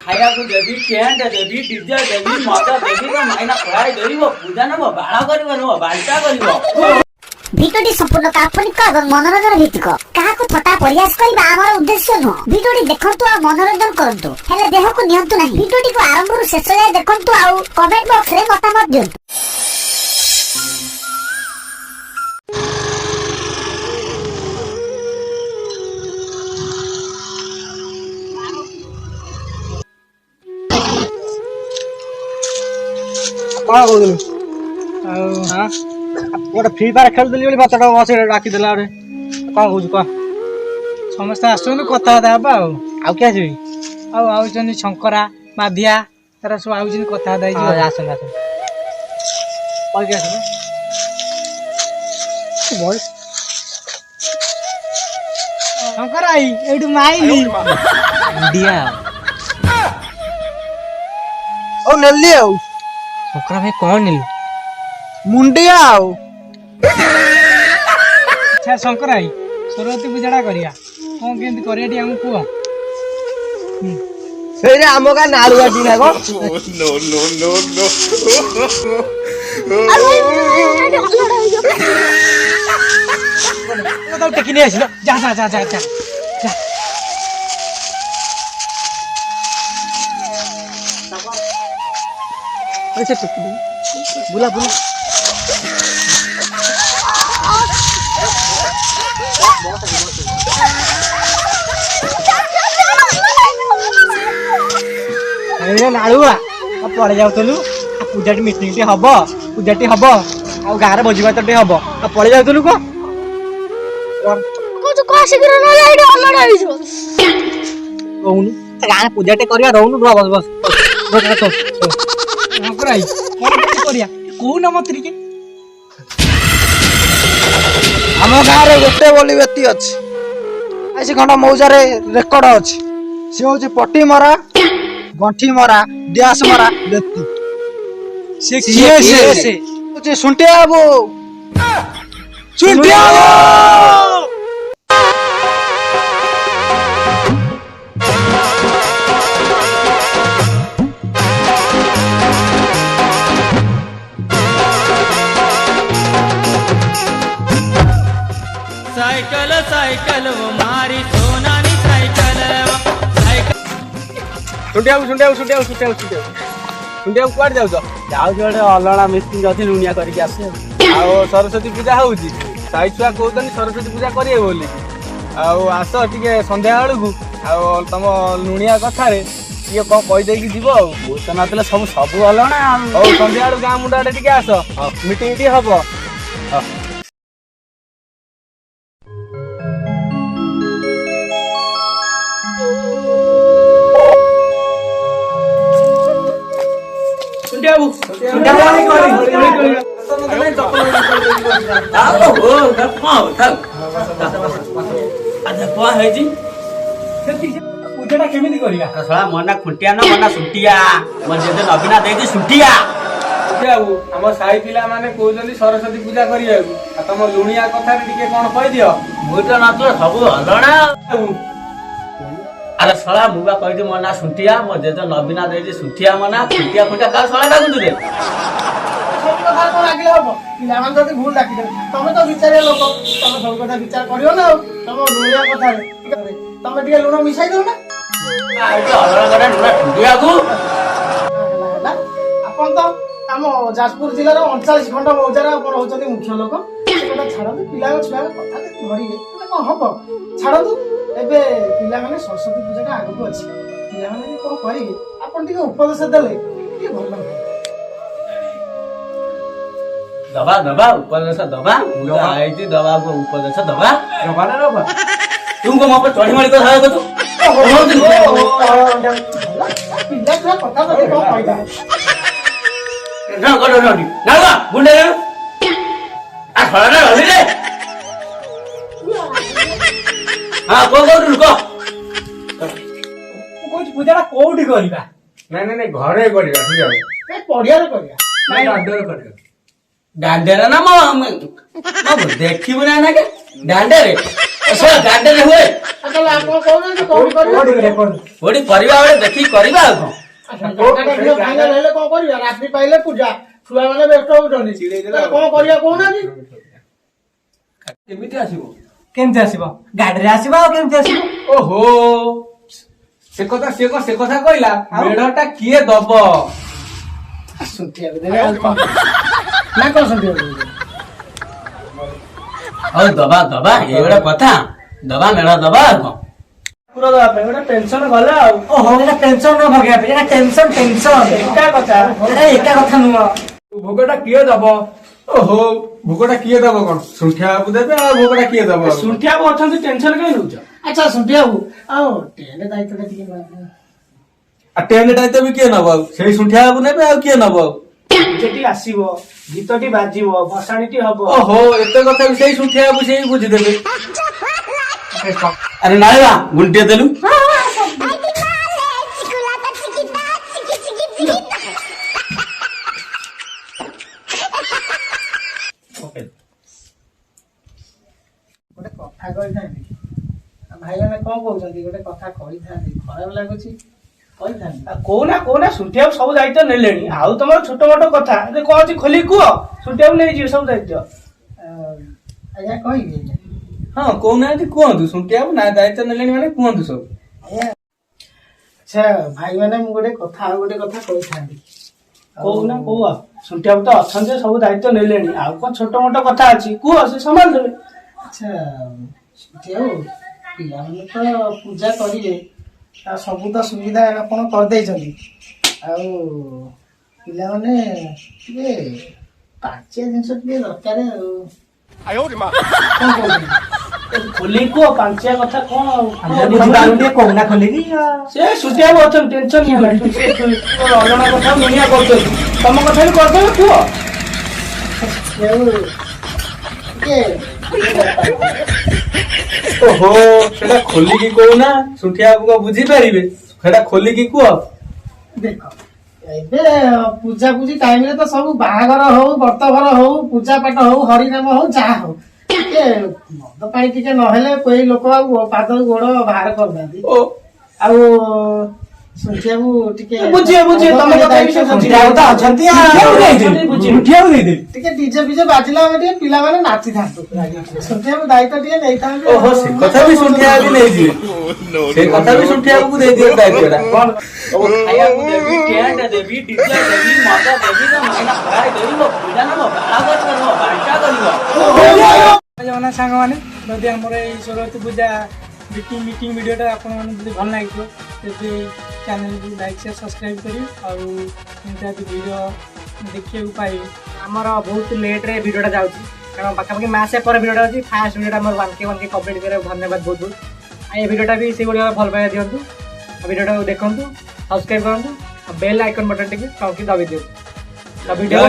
खाया को देवी टेंट देवी डीजे देवी मजा देवी तो माइना पढ़ाई देबो पूजा नबो बाळा करबो नो बालटा करबो ভিডিওটি সম্পূর্ণ কাল্পনিক এবং মনোরঞ্জন ভিত্তিক কাহাকু ঠটা পরিহাস করিবা আমার উদ্দেশ্য নহ ভিডিওটি দেখন্তু আর মনোরঞ্জন করন্তু হেলে দেহকু নিয়ন্তু ନାହିଁ ভিডিওটিକୁ ଆରମ୍ଭରୁ ଶେଷ ଯାଏ ଦେଖନ୍ତୁ ଆଉ କମେଣ୍ଟ ବକ୍ସରେ ମତାମତ ଦିଅନ୍ତୁ कौन बोल हाँ गोटे फ्री फायर खेलुली बोली बात बस डाकिदेला गोटे कौन कौच कह समस्त आसुन कथबार्ता हाँ आउ क्या आसबि आउन शंकरा माधिया तार सब आउन कथबार्ता आसन आसन कह आस शंकरा ये माइली दिया ओ नेली आउ शंकरा भाई कौन नीलु मुंडिया आउ अच्छा शंकर भाई सरस्वती पूजाटा करिया कौन केमती करिया टी हमकु कुह सेरे आमो का नालुआ टी नागो नो नो नो नो तो टेकिनी आसिल जा जा जा जा जा ऐसे टेकिनी बुला बुला नालुआ पड़े जाऊलु पूजाटी मीटिंग टी हम पूजाटी हम आ गाँव भोजी भात टे हम पड़े जाऊलु कौन गाँव पूजाटे करिया रहनु बस बस कौन मत आम गाँव गोटे बोली व्यक्ति अच्छी ऐसी खंड मौजार रेकर्ड अच्छी सी हूँ पटी मरा गंठी मरा डैश मरा व्यक्ति सुंटिया बाबू सुंटिया साइकिल साइकिल वो मारी सोनानी साइकिल सुंटिया सुंटिया सुंटिया सुंटिया सुंटिया सुंटिया कुआड़ जाऊ जाऊ जोड़े अलणा मिस्त्री अच्छी लुणिया करके आसे आओ सरस्वती पूजा होउची साई छुआ कहतनी सरस्वती पूजा करिए बोली आस टिके संध्या बेलू तुम लुणिया कथार ये कौन कहीदे जीव भूत नଥିଲେ ସବୁ ସବୁ अलणा संध्या बेलू गाँ मुंडा टिके आस मीटिंग टी हम पूजा केमी कर मना खुंटिया न मना सुटिया मजे नबीना दे सुटिया आम साई पिला माने कहते सरस्वती पूजा करिया तुम लुणिया कथा कौन कह दियो भूत नଥିଲେ ସବୁ अलणा अरे सला मुबा कहि मो ना सुटिया मो जेज नबीना देजी सुटिया मना सुटिया खुंटिया का सला डाकुन रे सब कथा को लागिले हबो पिला मान जदी भूल डाकी दे तमे तो विचारे लोक तमे सब कथा विचार करियो ना तमे लुणिया कथा रे तमे टिके लुण मिसाई दो ना आइते अलणा करे लुणा सुटिया को आपन तो आम जाजपुर जिल्लार 39 खंड मौजार आपण होचनी मुख्य लोक सेटा छाड़ू पिला छुआ कथा धरिले कौन हम छाड़ू एबे पिला माने सरस्वती पूजा आगु अच्छी पिला माने कौन करेंगे आपन टिके उपदेश देले टिके भल दबा दबा उपदेश दबा मुझे आईती दबा को उपदेश दबा दबा ना दबा तुमको मो पर चढ़ी मळी कथा को तू पिला छुआ कथा कौन कहिदा ना करो ना ना बुंडे आ खड़ा ना रहली रे हां को रुको कोच पूजा कोठी करबा नहीं नहीं नहीं घरे करिया ठीक है ए पड़िया रे करिया नहीं अड्डर करिया ଦାଣ୍ଡରେ ନା ମୋ ଦେଖିବୁ ନା ନା ଦାଣ୍ଡରେ ଦାଣ୍ଡରେ ହୁଏ ତାହେଲେ ଆପଣ କହୁନାହାନ୍ତି କୋଉଠି କରିବା? କୋଉଠି କରିବା ବେଳେ ଦେଖିକି କରିବା ଆଉ କଣ ଫାଇନାଲ ହେଲେ କଣ କରିବା? ରାତ୍ରି ପାଇଲେ ପୂଜା, ଛୁଆ ମାନେ ବ୍ୟସ୍ତ ହଉଛନ୍ତି, ତାହେଲେ କଣ କରିବା କହୁନାହାନ୍ତି? କେମିତି ଆସିବ? କେମିତି ଆସିବ? ଗାଡିରେ ଆସିବ ଆଉ କେମିତି ଆସିବ? ଓହୋ ସେ କଥା କହିଲା ମେଢଟା କିଏ ଦବ? ଶୁଣ୍ଠିବାକୁ ଦେବେ ଆଉ କଣ? ନା କଣ ଶୁଣ୍ଠିବାକୁ ଦେବେ? ହଉ ଦବା ଦବା ଏଇ ଗୋଟେ କଥା ଦବା ମେଢ ଦବା ଆଉ କଣ ପୁରା ଦେବା ପାଇଁ ଗୋଟେ ଟେନସନ ଗଲା ଆଉ। ଓହୋ ଏଟା ଟେନସନ ନ ଭଗିବା ପାଇଁ, ଏଟା ଟେନସନ ଏକା କଥା। ଏଟା ଏକା କଥା ନୁହଁ। ଭୋଗଟା କିଏ ଦବ? ଓହୋ ଭୋଗଟା କିଏ ଦବ? କଣ ଶୁଣ୍ଠିଆ ବାବୁ ଦେବେ ଆଉ ଭୋଗଟା କିଏ ଦବ? ଶୁଣ୍ଠିବାକୁ ଅଛନ୍ତି, ଟେନସନ କାଇଁ ନଉଛ? ଆଚ୍ଛା ଶୁଣ୍ଠିବାକୁ ଆଉ ଟେଣ୍ଟ ଦାୟିତ୍ୱଟା ଟିକେ ଆଉ ଟେଣ୍ଟ ଦାୟିତ୍ୱ ବି କିଏ ନବ? ଆଉ ସେଇ ଶୁଣ୍ଠିଆ ବାବୁ ନେବେ ଆଉ କିଏ ନବ? ଡିଜେଟି ଆସିବ, ଗୀତଟି ବାଜିବ, ଭସାଣିଟି ହବ। ଓହୋ ଏତେ କଥା ବି ସେଇ ଶୁଣ୍ଠିଆ ବାବୁ ସେଇ ବୁଝିଦେବେ। ଆରେ ନାଇଁ ବା ଗୁଣ୍ଟିଏ ଦେଲୁ ଗୋଟେ କଥା କହିଥାନ୍ତି, ଭାଇମାନେ କଣ କହୁଛନ୍ତି? ଗୋଟେ କଥା କହିଥାନ୍ତି, ଖରାପ ଲାଗୁଛି କହିଥାନ୍ତି। କହୁନା ଶୁଣ୍ଠିବାକୁ ସବୁ ଦାୟିତ୍ୱ ନେଲେଣି, ଆଉ ତମର ଛୋଟ ମୋଟ କଥା କଣ ଅଛି ଖୋଲିକି କୁହ। ଶୁଣ୍ଠିବାକୁ ନେଇଯିବେ ସବୁ ଦାୟିତ୍ୱ। ଆଜ୍ଞା କହିବି? ହଁ କହୁନାହାନ୍ତି, କୁହନ୍ତୁ। ଶୁଣ୍ଠିଆ ବାବୁ ନା ଦାୟିତ୍ୱ ନେଲେଣି ମାନେ କୁହନ୍ତୁ ସବୁ। ଆଚ୍ଛା ଭାଇମାନେ ମୁଁ ଗୋଟେ କଥା ଆଉ ଗୋଟେ କଥା କହିଥାନ୍ତି। କହୁନା କୁହ। ଶୁଣ୍ଠିବାକୁ ତ ଅଛନ୍ତି, ସବୁ ଦାୟିତ୍ୱ ନେଲେଣି, ଆଉ କଣ ଛୋଟ ମୋଟ କଥା ଅଛି କୁହ, ସେ ସମ୍ଭାଳି ଦେବେ। ଆଚ୍ଛା ଶୁଣ୍ଠିବାକୁ ପିଲାମାନେ ତ ପୂଜା କରିବେ, ଆଉ ସବୁ ତ ସୁବିଧା ଆପଣ କରିଦେଇଛନ୍ତି, ଆଉ ପିଲାମାନେ ଟିକେ ପାଞ୍ଚିଆ ଜିନିଷ ଟିକେ ଦରକାର ଆଉ। କଣ କହୁଛନ୍ତି? ଖୋଲିକି କୁହ ପାଞ୍ଚିଆ କଥା କଣ ଆଉ। ବୁଝିପାରୁନି ଟିକେ କହୁନା ଖୋଲିକି। ସେ ଶୁଣ୍ଠିବାକୁ ଅଛନ୍ତି, ଟେନସନ ଅଲଣା କଥା ମିଣିଆ କରୁଛନ୍ତି, ତମ କଥା ବି କରିଦେବେ କୁହ। ଓହୋ ସେଟା ଖୋଲିକି କହୁନା, ଶୁଣ୍ଠିଆ ବାବୁ କଣ ବୁଝିପାରିବେ? ସେଟା ଖୋଲିକି କୁହ। ଦେଖ ଏବେ ପୂଜା ପୂଜି ଟାଇମରେ ତ ସବୁ ବାହାଘର ହଉ, ବ୍ରତଘର ହଉ, ପୂଜା ପାଠ ହଉ, ହରିନାମ ହଉ, ଯାହା ହଉ, ଟିକେ ମଦ ପାଣି ଟିକେ ନହେଲେ କେହି ଲୋକ ଆଉ ପାଦ ଗୋଡ ବାହାର କରୁନାହାନ୍ତି। ଆଉ ଶୁଣ୍ଠିବାକୁ ଟିକେ ବୁଝିବେ ତମ କଥା ବି ସେ ଶୁଣ୍ଠିବାକୁ ତ ଅଛନ୍ତି ଟିକେ ଡିଜେ ଫିଜେ ବାଜିଲା ଆମେ ଟିକେ ପିଲାମାନେ ନାଚିଥାନ୍ତୁ। ଶୁଣ୍ଠିବାକୁ ଦାୟିତ୍ୱ ଟିକେ ନେଇଥାନ୍ତୁ। ଓହୋ ସେ କଥା ବି ଶୁଣ୍ଠିଆ ବାବୁ ନେଇଯିବେ। ସେ କଥା ବି ଶୁଣ୍ଠିଆ ବାବୁକୁ ଦେଇଦିଅ ଦାୟିତ୍ୱଟା। ଖାଇବାକୁ ଦେବି ଟେଣ୍ଟ ଦେବି ଡିଜେ ଦେବି ମଦ ଦେବି ନା ମାଇନା ଖରାଇ ଦେବି ମୋ ପୂଜା ନା ମୋ ବାହାଘର କରିବ ବାଣ୍ଟା କରିବ ଜଗନ୍ନାଥ ସାଙ୍ଗମାନେ, ଯଦି ଆମର ଏଇ ସରସ୍ୱତୀ ପୂଜା ମିଟିଂ ଭିଡ଼ିଓଟା ଆପଣମାନଙ୍କୁ ଯଦି ଭଲ ଲାଗିଥିବ ତେବେ ଚ୍ୟାନେଲକୁ ଲାଇକ୍ ସେୟାର ସବସ୍କ୍ରାଇବ୍ କରିବେ, ଆଉ ଏମିତି ଆଜି ଭିଡ଼ିଓ ଦେଖିବାକୁ ପାଇବେ। ଆମର ବହୁତ ଲେଟ୍ରେ ଭିଡ଼ିଓଟା ଯାଉଛି, କାରଣ ପାଖାପାଖି ମାସେ ପରେ ଭିଡ଼ିଓଟା ଅଛି। ଫାଷ୍ଟ ଭିଡ଼ିଓଟା ଆମର 1K କମ୍ପ୍ଲିଟ୍ କରିବାକୁ ଧନ୍ୟବାଦ ବହୁତ ବହୁତ। ଆଉ ଏ ଭିଡ଼ିଓଟା ବି ସେଇଭଳି ଭାବେ ଭଲ ପାଇବା ଦିଅନ୍ତୁ, ଆଉ ଭିଡ଼ିଓଟାକୁ ଦେଖନ୍ତୁ, ସବସ୍କ୍ରାଇବ୍ କରନ୍ତୁ, ଆଉ ବେଲ୍ ଆଇକନ୍ ବଟନ୍ ଟିକେ ଟଙ୍କି ଦବି ଦିଅନ୍ତୁ। ଭିଡ଼ିଓ